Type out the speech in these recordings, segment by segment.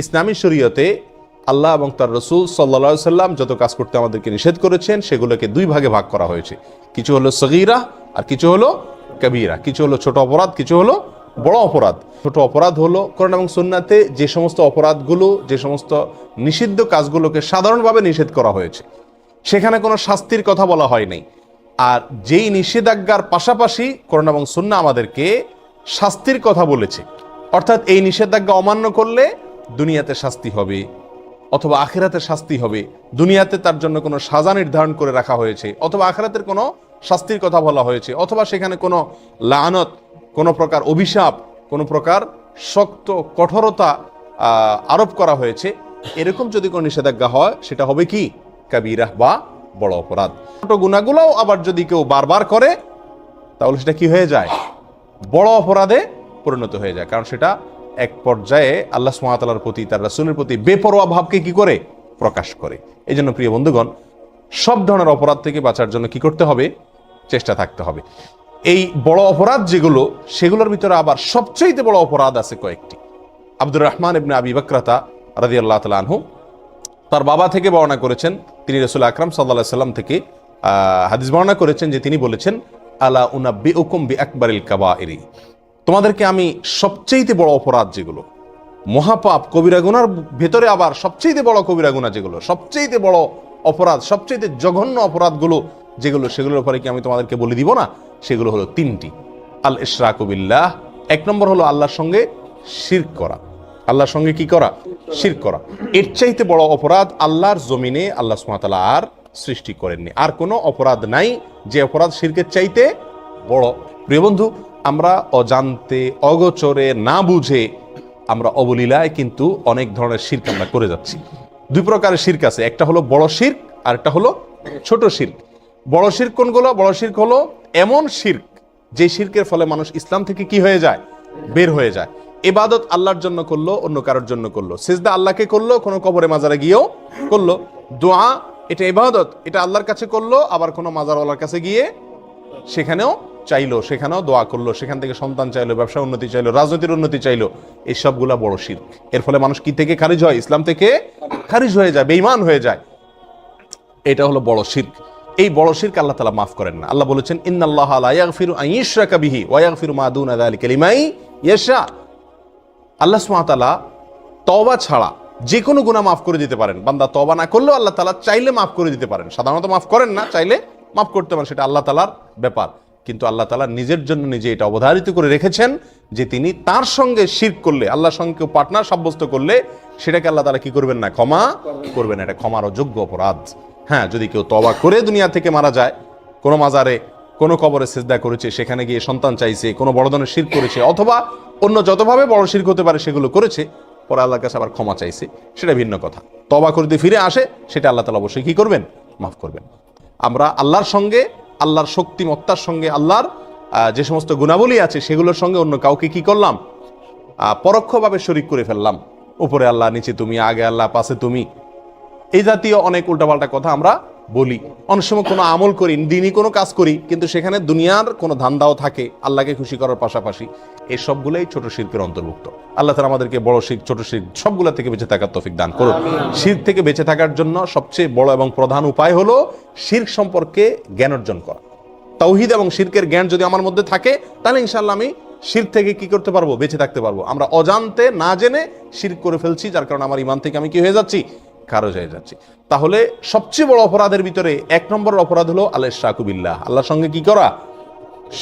ইসলামী শরীয়তে আল্লাহ এবং তার রসুল সাল্লাল্লাহু আলাইহি সাল্লাম যত কাজ করতে আমাদেরকে নিষেধ করেছেন সেগুলোকে দুই ভাগে ভাগ করা হয়েছে। কিছু হলো সগীরা আর কিছু হলো কবিরা। কিছু হলো ছোট অপরাধ, কিছু হলো বড় অপরাধ। ছোট অপরাধ হলো কোরআন এবং সুন্নাতে যে সমস্ত অপরাধগুলো, যে সমস্ত নিষিদ্ধ কাজগুলোকে সাধারণভাবে নিষেধ করা হয়েছে, সেখানে কোনো শাস্তির কথা বলা হয় নাই। আর যেই নিষেধাজ্ঞার পাশাপাশি কোরআন এবং সুন্নাহ আমাদেরকে শাস্তির কথা বলেছে, অর্থাৎ এই নিষেধাজ্ঞা অমান্য করলে দুনিয়াতে শাস্তি হবে অথবা আখিরাতে শাস্তি হবে। দুনিয়াতে তার জন্য কোনো সাজা নির্ধারণ করে রাখা হয়েছে, অথবা আখিরাতের কোনো শাস্তির কথা বলা হয়েছে, অথবা সেখানে কোনো লানত, কোনো প্রকার অভিশাপ, কোনো প্রকার শক্ত কঠোরতা আরোপ করা হয়েছে। এরকম যদি কোনো নিষেধাজ্ঞা হয় সেটা হবে কি কাবীরা বা বড় অপরাধ। ছোট গুনাহগুলোও আবার যদি কেউ বারবার করে তাহলে সেটা কি হয়ে যায়? বড় অপরাধে পরিণত হয়ে যায়। কারণ সেটা এক পর্যায়ে আল্লাহ সুবহানাহু ওয়া তাআলার প্রতি, তার রাসূলের প্রতি বেপরোয়া ভাবকে কি করে প্রকাশ করে। এই জন্য প্রিয় বন্ধুগণ, সব ধরনের অপরাধ থেকে বাঁচার জন্য কি করতে হবে? চেষ্টা থাকতে হবে। এই বড় অপরাধ যেগুলো, সেগুলোর ভিতরে আবার সবচেয়ে বড় অপরাধ আছে কয়েকটি। আব্দুর রহমান ইবনে আবি বকরাতা রাদিয়াল্লাহু তাআলা আনহু তার বাবা থেকে বর্ণনা করেছেন, তিনি রাসূল আকরাম সাল্লাল্লাহু আলাইহি সাল্লাম থেকে হাদিস বর্ণনা করেছেন যে তিনি বলেছেন, আলা উনাব্বিউকুম বিআকবারিল কাবাইরি, তোমাদেরকে আমি সবচেয়ে বড় অপরাধ যেগুলো, মহাপাপ কবিরা গুনার ভেতরে আবার সবচেয়ে বড় কবিরা গুনাহ যেগুলো, সবচেয়ে বড় অপরাধ, সবচেয়ে জঘন্য অপরাধগুলো যেগুলো, সেগুলোর উপরে কি আমি তোমাদেরকে বলে দিব না? সেগুলো হলো তিনটি। আল ইশরাকু বিল্লাহ, এক নম্বর হলো আল্লাহর সঙ্গে শিরক করা। আল্লাহর সঙ্গে কি করা? শিরক করা। এর চাইতে বড় অপরাধ আল্লাহর জমিনে আল্লাহ সুবহানাহু ওয়া তাআলা আর সৃষ্টি করেননি। আর কোনো অপরাধ নাই যে অপরাধ শিরকের চাইতে বড়। প্রিয় বন্ধু, আমরা অজান্তে, অগোচরে, না বুঝে আমরা অবলীলায় কিন্তু অনেক ধরনের শিরক আমরা করে যাচ্ছি। দুই প্রকারের শিরক আছে, একটা হলো বড় শিরক আর একটা হলো ছোট শিরক। বড় শিরক কোনগুলো? বড় শিরক হলো এমন শিরক যে শিরকের ফলে মানুষ ইসলাম থেকে কি হয়ে যায়? বের হয়ে যায়। ইবাদত আল্লাহর জন্য করলো, অন্য কারোর জন্য করলো। সিজদা আল্লাহকে করলো, কোনো কবরে মাজারে গিয়েও করলো। দোয়া এটা ইবাদত, এটা আল্লাহর কাছে করলো, আবার কোনো মাজারওয়ালার কাছে গিয়ে সেখানেও চাইলো, সেখানেও দোয়া করলো, সেখান থেকে সন্তান চাইলো, ব্যবসা উন্নতি চাইলো, রাজনীতির উন্নতি চাইলো। এই সবগুলা বড় শিরক। এর ফলে মানুষ কি থেকে খারিজ হয়? ইসলাম থেকে খারিজ হয়ে যায়, বেঈমান হয়ে যায়। এটা হলো বড় শিরক। এই বড় শিরক আল্লাহ তাআলা মাফ করেন না। আল্লাহ বলেছেন, ইন্নাল্লাহা লা ইয়াগফিরু আন ইউশরাকা বিহি ওয়া ইয়াগফিরু মা দুনা যালিকা লিমান ইয়াশা। আল্লাহ সুবহানাহু ওয়া তাআলা তওবা ছাড়া যে কোনো গুনাহ মাফ করে দিতে পারেন। বান্দা তওবা না করলেও আল্লাহ তাআলা চাইলে মাফ করে দিতে পারেন। সাধারণত মাফ করেন না, চাইলে মাফ করতে পারেন, সেটা আল্লাহ তাআলার ব্যাপার। কিন্তু আল্লাহ তাআলা নিজের জন্য নিজে এটা অবধারিত করে রেখেছেন যে তিনি তার সঙ্গে শিরক করলে, আল্লাহর সঙ্গে কেউ পার্টনার সাব্যস্ত করলে সেটাকে আল্লাহ তাআলা কি করবেন না? ক্ষমা করবেন। এটা ক্ষমার অযোগ্য অপরাধ। হ্যাঁ, যদি কেউ তওবা করে দুনিয়া থেকে মারা যায়, কোনো মাজারে, কোনো কবরে সিজদা করেছে, সেখানে গিয়ে সন্তান চাইছে, কোনো বড় ধরনের শিরক করেছে, অথবা অন্য যতভাবে বড় শিরক হতে পারে সেগুলো করেছে, পরে আল্লাহর কাছে আবার ক্ষমা চাইছে, সেটা ভিন্ন কথা। তওবা করতে ফিরে আসে, সেটা আল্লাহ তাআলা অবশ্যই কি করবেন? মাফ করবেন। আমরা আল্লাহর সঙ্গে, আল্লাহর শক্তিমত্তার সঙ্গে, আল্লাহর যে সমস্ত গুণাবলী আছে সেগুলোর সঙ্গে অন্য কাউকে কি করলাম? পরোক্ষভাবে শরীক করে ফেললাম। উপরে আল্লাহ, নিচে তুমি, আগে আল্লাহ, পাশে তুমি, এই জাতীয় অনেক উল্টাপাল্টা কথা আমরা বলি। অনেক সময় কোনো আমল করি, দিনই কোনো কাজ করি, কিন্তু সেখানে দুনিয়ার কোনো ধান্দাও থাকে আল্লাহকে খুশি করার পাশাপাশি। এই সবগুলোই ছোট শিরকের অন্তর্ভুক্ত। আল্লাহ তাআলা আমাদেরকে বড় শিরক, ছোট শিরক সবগুলা থেকে বেঁচে থাকার তৌফিক দান করুন। শিরক থেকে বেঁচে থাকার জন্য সবচেয়ে বড় এবং প্রধান উপায় হলো শিরক সম্পর্কে জ্ঞান অর্জন করা। তাওহীদ এবং শিরকের জ্ঞান যদি আমার মধ্যে থাকে, তাহলে ইনশাআল্লাহ আমি শিরক থেকে কি করতে পারবো? বেঁচে থাকতে পারবো। আমরা অজান্তে, না জেনে শিরক করে ফেলছি, যার কারণে আমার ঈমান থেকে আমি কি হয়ে যাচ্ছি? খারজ হয়ে যাচ্ছি। তাহলে সবচেয়ে বড় অপরাধের ভিতরে এক নম্বর অপরাধ হলো আল ইশরাকু বিল্লাহ, আল্লাহর সঙ্গে কি করা?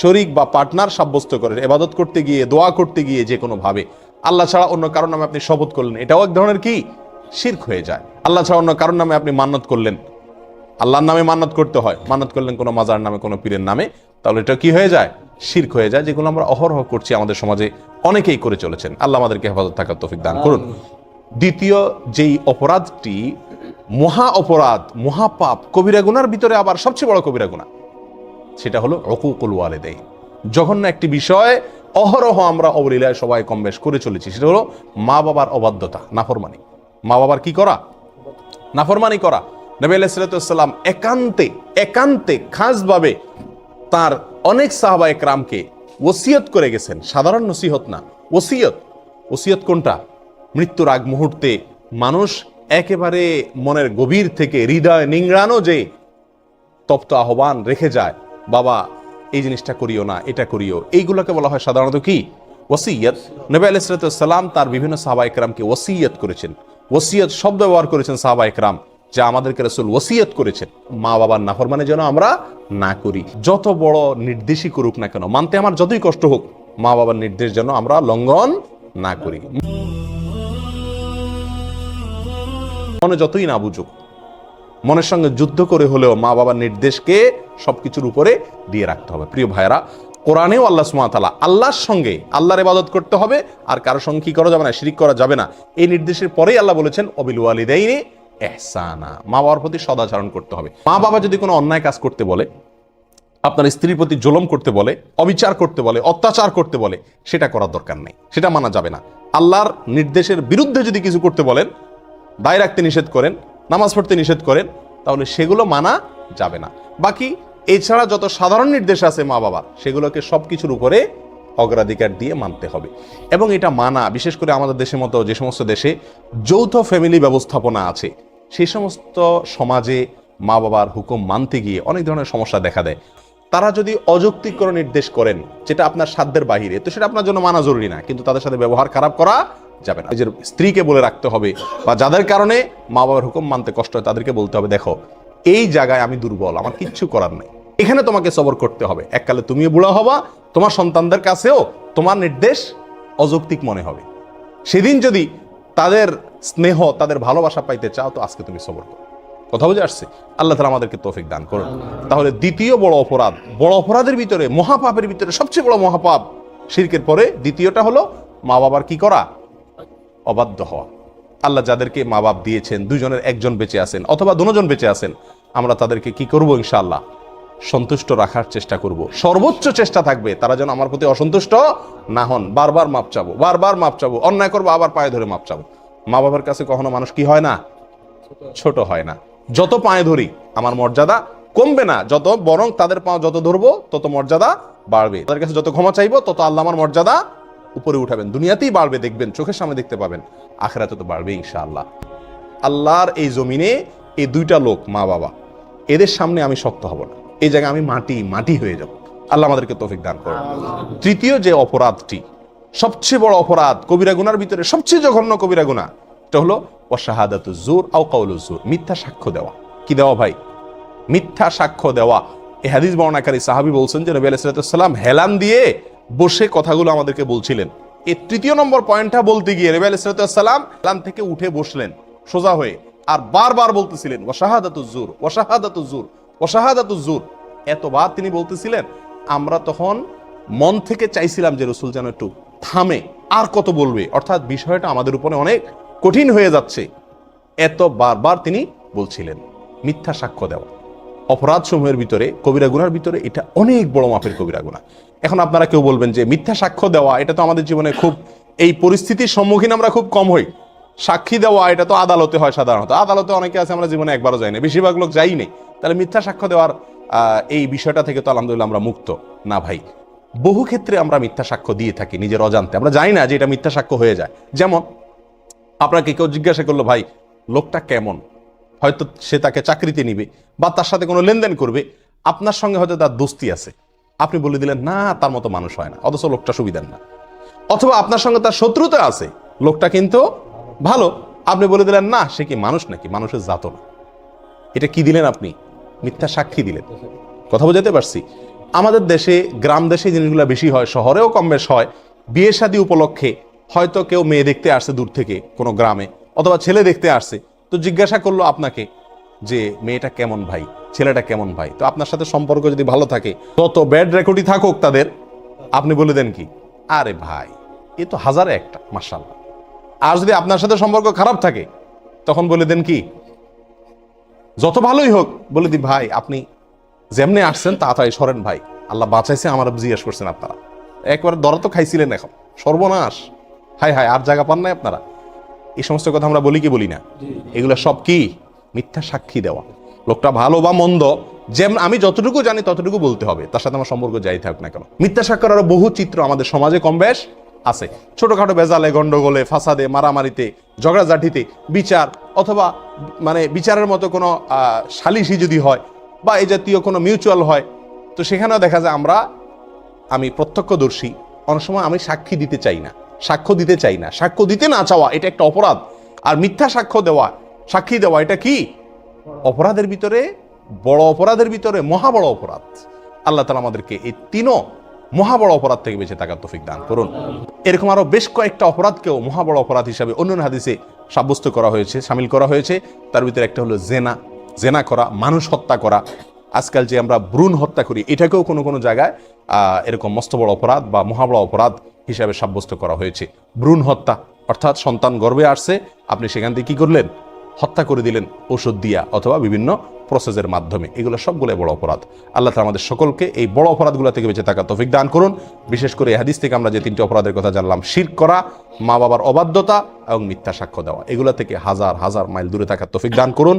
শরীক বা পার্টনার সাব্যস্ত করে ইবাদত করতে গিয়ে, দোয়া করতে গিয়ে, যে কোনো ভাবে আল্লাহ ছাড়া অন্য কারোর নামে আপনি শপথ করলেন, এটাও এক ধরনের কি? শিরক হয়ে যায়। আল্লাহ ছাড়া অন্য কারোর নামে আপনি মান্নত করলেন, আল্লাহর নামে মান্নত করতে হয়, মান্নত করলেন কোনো মাজার নামে, কোনো পীরের নামে, তাহলে এটা কি হয়ে যায়? শিরক হয়ে যায়। যেগুলো আমরা অহরহ করছি, আমাদের সমাজে অনেকেই করে চলেছেন। আল্লাহ আমাদেরকে হেফাজত থাকার তৌফিক দান করুন। দ্বিতীয় যেই অপরাধটি মহা অপরাধ, মহাপাপ, কবিরা গুনার ভিতরে আবার সবচেয়ে বড় কবিরা গুনাহ, সেটা হলো উকুকুল ওয়ালিদাইন। জঘন্য একটি বিষয়, অহরহ আমরা অবলীলায় সবাই কম বেশ করে চলেছি। সেটা হলো মা বাবার অবাধ্যতা, নাফরমানি। মা বাবার কি করা? নাফরমানি করা। নবী আলাইহিস সালাতু ওয়াস সালাম একান্তে খাসভাবে তার অনেক সাহাবায়ে কেরামকে ওসিয়ত করে গেছেন। সাধারণ নসিহত না, ওসিয়ত। ওসিয়ত কোনটা? মৃত্যুর আগ মুহূর্তে মানুষ একেবারে মনের গভীর থেকে হৃদয় নিংড়ানো যে তপ্ত আহ্বান রেখে যায়, বাবা এই জিনিসটা করিও না, এটা করিও, এইগুলোকে বলা হয় সাধারণত কি? ওসিয়ত। নবী আলাইহিস সালাম তার বিভিন্ন সাহাবা ইকরামকে ওসিয়ত করেছেন। ওসিয়ত শব্দ ব্যবহার করেছেন সাহাবা ইকরাম, যা আমাদেরকে রাসূল ওসিয়ত করেছেন মা বাবার নাফরমানি যেন আমরা না করি। যত বড় নির্দেশই করুক না কেন, মানতে আমার যতই কষ্ট হোক, মা বাবার নির্দেশ যেন আমরা লঙ্ঘন না করি। মনে যতই না বুঝুক, মনের সঙ্গে যুদ্ধ করে হলেও মা বাবার নির্দেশকে সবকিছুর উপরে দিয়ে রাখতে হবে। প্রিয় ভাইরা, কোরআনেও আল্লাহ সুবহানাহু ওয়া তাআলা আল্লাহর সঙ্গে আল্লাহর ইবাদত করতে হবে, আর কারোর সঙ্গে কি করা যাবে না? শিরিক করা যাবে না। এই নির্দেশের পরেই আল্লাহ বলেছেন ওয়াবিল ওয়ালিদাইনি ইহসানা, মা বাবার প্রতি সদাচরণ করতে হবে। মা বাবা যদি কোনো অন্যায় কাজ করতে বলে, আপনার স্ত্রীর প্রতি জুলুম করতে বলে, অবিচার করতে বলে, অত্যাচার করতে বলে, সেটা করার দরকার নেই, সেটা মানা যাবে না। আল্লাহর নির্দেশের বিরুদ্ধে যদি কিছু করতে বলেন, দায় রাখতে নিষেধ করেন, নামাজ পড়তে নিষেধ করেন, তাহলে সেগুলো মানা যাবে না। বাকি এছাড়া যত সাধারণ নির্দেশ আছে মা বাবার, সেগুলোকে সবকিছুর উপরে অগ্রাধিকার দিয়ে মানতে হবে। এবং এটা মানা, বিশেষ করে আমাদের দেশের মতো যে সমস্ত দেশে যৌথ ফ্যামিলি ব্যবস্থাপনা আছে, সেই সমস্ত সমাজে মা বাবার হুকুম মানতে গিয়ে অনেক ধরনের সমস্যা দেখা দেয়। তারা যদি অযৌক্তিক কোনো নির্দেশ করেন যেটা আপনার সাধ্যের বাহিরে, তো সেটা আপনার জন্য মানা জরুরি না, কিন্তু তাদের সাথে ব্যবহার খারাপ করা যাবে না। নিজের স্ত্রীকে বলে রাখতে হবে, বা যাদের কারণে মা বাবার হুকুম মানতে কষ্ট হয় তাদেরকে বলতে হবে, দেখো এই জায়গায় আমি দুর্বল, আমার কিচ্ছু করার নেই, এখানে তোমাকে সবর করতে হবে। এককালে তুমিও বুড়া হবা, তোমার সন্তানদের কাছেও তোমার নির্দেশ অযৌক্তিক মনে হবে। সেদিন যদি তাদের স্নেহ, তাদের ভালোবাসা পাইতে চাও, তো আজকে তুমি সবর করো। কথা বুঝে আসছে? আল্লাহ তাআলা আমাদেরকে তৌফিক দান করুন। তাহলে দ্বিতীয় বড় অপরাধ, বড় অপরাধের ভিতরে, মহাপাপের ভিতরে সবচেয়ে বড় মহাপাপ, শিরকের পরে দ্বিতীয়টা হলো মা বাবার কি করা? অবাধ্য হওয়া। আল্লাহ যাদেরকে মা বাপ দিয়েছেন, দুজনের একজন বেঁচে আছেন অথবা দুজন বেঁচে আছেন, আমরা তাদেরকে কি করব? ইনশাআল্লাহ সন্তুষ্ট রাখার চেষ্টা করব। সর্বোচ্চ চেষ্টা থাকবে তারা যেন আমার প্রতি অসন্তুষ্ট না হন। বারবার মাপ চাবো, বারবার মাপ চাবো, অন্যায় করবো আবার পায়ে ধরে মাপ চাবো। মা বাবার কাছে কখনো মানুষ কি হয় না? ছোট হয় না। যত পায়ে ধরি আমার মর্যাদা কমবে না, যত বরং তাদের পা যত ধরবো তত মর্যাদা বাড়বে। তাদের কাছে যত ক্ষমা চাইবো তত আল্লাহ আমার মর্যাদা উপরে উঠাবেন। দুনিয়াতেই বাড়বে, দেখবেন, চোখের সামনে দেখতে পাবেন, আখিরাতে তো বাড়বে ইনশাআল্লাহ। আল্লাহর এই জমিনে এই দুইটা লোক, মা বাবা, এদের সামনে আমি শক্ত হব না, এই জায়গায় আমি মাটি হয়ে যাব। আল্লাহ আমাদেরকে তৌফিক দান করুন। তৃতীয় যে অপরাধটি, সবচেয়ে বড় অপরাধ, কবিরা গুনার ভিতরে সবচেয়ে জঘন্য কবিরা গুনাহ, এটা হলো ওয়াশাহাদাতুজ জুর আও কাউলুজ জুর, মিথ্যা সাক্ষ্য দেওয়া। কি দেওয়া ভাই? মিথ্যা সাক্ষ্য দেওয়া। এই হাদিস বর্ণনাকারী সাহাবী বলছেন যে নবী আলাইহিস সালাম হেলান দিয়ে বসে কথাগুলো আমাদেরকে বলছিলেন। এই তৃতীয় নম্বর পয়েন্টটা বলতে গিয়ে নবী আলাইহিস সালাম হেলান থেকে উঠে বসলেন সোজা হয়ে, আর বারবার বলতেছিলেন ওয়াশাহাদাতুজ জুর, ওয়াশাহাদাতুজ জুর, ওয়াশাহাদাতুজ জুর। এতবার তিনি বলতেছিলেন, আমরা তখন মন থেকে চাইছিলাম যে রাসূল যেন একটু থামে, আর কত বলবে, অর্থাৎ বিষয়টা আমাদের উপরে অনেক কঠিন হয়ে যাচ্ছে। এত বারবার তিনি বলছিলেন। মিথ্যা সাক্ষ্য দেওয়া অপরাধ সমূহের ভিতরে, কবিরা গুনার ভিতরে এটা অনেক বড় মাপের কবিরা গুনাহ। এখন আপনারা কেউ বলবেন যে মিথ্যা সাক্ষ্য দেওয়া, এটা তো আমাদের জীবনে খুব, এই পরিস্থিতির সম্মুখীন আমরা খুব কম হই। সাক্ষী দেওয়া এটা তো আদালতে হয় সাধারণত, আদালতে অনেকে আছে আমরা জীবনে একবারও যাই না, বেশিরভাগ লোক যাই নেই। তাহলে মিথ্যা সাক্ষ্য দেওয়ার এই বিষয়টা থেকে তো আলহামদুলিল্লাহ আমরা মুক্ত না ভাই। বহু ক্ষেত্রে আমরা মিথ্যা সাক্ষ্য দিয়ে থাকি নিজের অজান্তে, আমরা জানি না যে এটা মিথ্যা সাক্ষ্য হয়ে যায়। যেমন আপনাকে কেউ জিজ্ঞাসা করলো, ভাই লোকটা কেমন, হয়তো সে তাকে চাকরিতে নিবে বা তার সাথে কোনো লেনদেন করবে, আপনার সঙ্গে হয়তো তার দোস্তি আছে, আপনি বলে দিলেন না তার মতো মানুষ হয় না, অথচ লোকটা সুবিধার না। অথবা আপনার সঙ্গে তার শত্রুতা আছে, লোকটা কিন্তু ভালো, আপনি বলে দিলেন না সে কি মানুষ নাকি, মানুষের জাত না। এটা কি দিলেন আপনি? মিথ্যা সাক্ষী দিলেন। কথা বোঝাতে পারছি? আমাদের দেশে, গ্রাম দেশে জিনিসগুলো বেশি হয়, শহরেও কম বেশ হয়। বিয়ে শাদী উপলক্ষে হয়তো কেউ মেয়ে দেখতে আসছে দূর থেকে কোনো গ্রামে, অথবা ছেলে দেখতে আসছে, তো জিজ্ঞাসা করলো আপনাকে যে মেয়েটা কেমন ভাই, ছেলেটা কেমন ভাই। তো আপনার সাথে সম্পর্ক যদি ভালো থাকে, তত ব্যাড রেকর্ডই থাকুক তাদের, আপনি বলে দেন কি, আরে ভাই এ তো হাজারে একটা, মাশাআল্লাহ। আর যদি আপনার সাথে সম্পর্ক খারাপ থাকে, তখন বলে দেন কি, যত ভালোই হোক, বলে দি ভাই আপনি যেমনি আসছেন তাড়াতাড়ি সরেন ভাই, আল্লাহ বাঁচাইছে, আমার জিজ্ঞেস করছেন আপনারা, একবার দরা তো খাইছিলেন, এখন সর্বনাশ, হায় হায়, আর জায়গা পান নাই আপনারা। এই সমস্ত কথা আমরা বলি কি বলি না? এগুলো সব কি? মিথ্যা সাক্ষী দেওয়া। লোকটা ভালো বা মন্দ, যেমন আমি যতটুকু জানি ততটুকু বলতে হবে, তার সাথে আমার সম্পর্ক যাই থাক না কেন। মিথ্যা সাক্ষর আরো বহু চিত্র আমাদের সমাজে কম বেশ আছে। ছোটখাটো বেজালে, গন্ডগোলে, ফাসাদে, মারামারিতে, ঝগড়াঝাটিতে, বিচার অথবা মানে বিচারের মতো কোনো সালিশি যদি হয় বা এই জাতীয় কোনো মিউচুয়াল হয়, তো সেখানেও দেখা যায় আমি প্রত্যক্ষদর্শী, অনেক সময় আমি সাক্ষী দিতে চাই না, সাক্ষ্য দিতে চাই না। সাক্ষ্য দিতে না চাওয়া এটা একটা অপরাধ। আর মিথ্যা সাক্ষী দেওয়া এটা কি? অপরাধের ভিতরে, বড় অপরাধের ভিতরে মহা বড় অপরাধ। আল্লাহ তাআলা আমাদেরকে এই তিনও মহা বড় অপরাধ থেকে বেঁচে থাকার তৌফিক দান করুন। এরকম আরো বেশ কয়েকটা অপরাধকেও মহা বড় অপরাধ হিসাবে অন্যান্য হাদিসে সাব্যস্ত করা হয়েছে, শামিল করা হয়েছে। তার ভিতরে একটা হলো জেনা করা, মানুষ হত্যা করা। আজকাল যে আমরা ভ্রূণ হত্যা করি, এটাকেও কোনো কোনো জায়গায় এরকম মস্ত বড় অপরাধ বা মহা বড় অপরাধ হিসাবে সাব্যস্ত করা হয়েছে। ভ্রূণ হত্যা অর্থাৎ সন্তান গর্ভে আসছে, আপনি সেখান থেকে কি করলেন? হত্যা করে দিলেন ওষুধ দিয়া অথবা বিভিন্ন প্রসেসের মাধ্যমে। এগুলো সবগুলো বড় অপরাধ। আল্লাহ তাআলা আমাদের সকলকে এই বড় অপরাধগুলো থেকে বেঁচে থাকার তৌফিক দান করুন। বিশেষ করে এই হাদিস থেকে আমরা যে তিনটি অপরাধের কথা জানলাম, শিরক করা, মা বাবার অবাধ্যতা এবং মিথ্যা সাক্ষ্য দেওয়া, এগুলো থেকে হাজার হাজার মাইল দূরে থাকার তৌফিক দান করুন।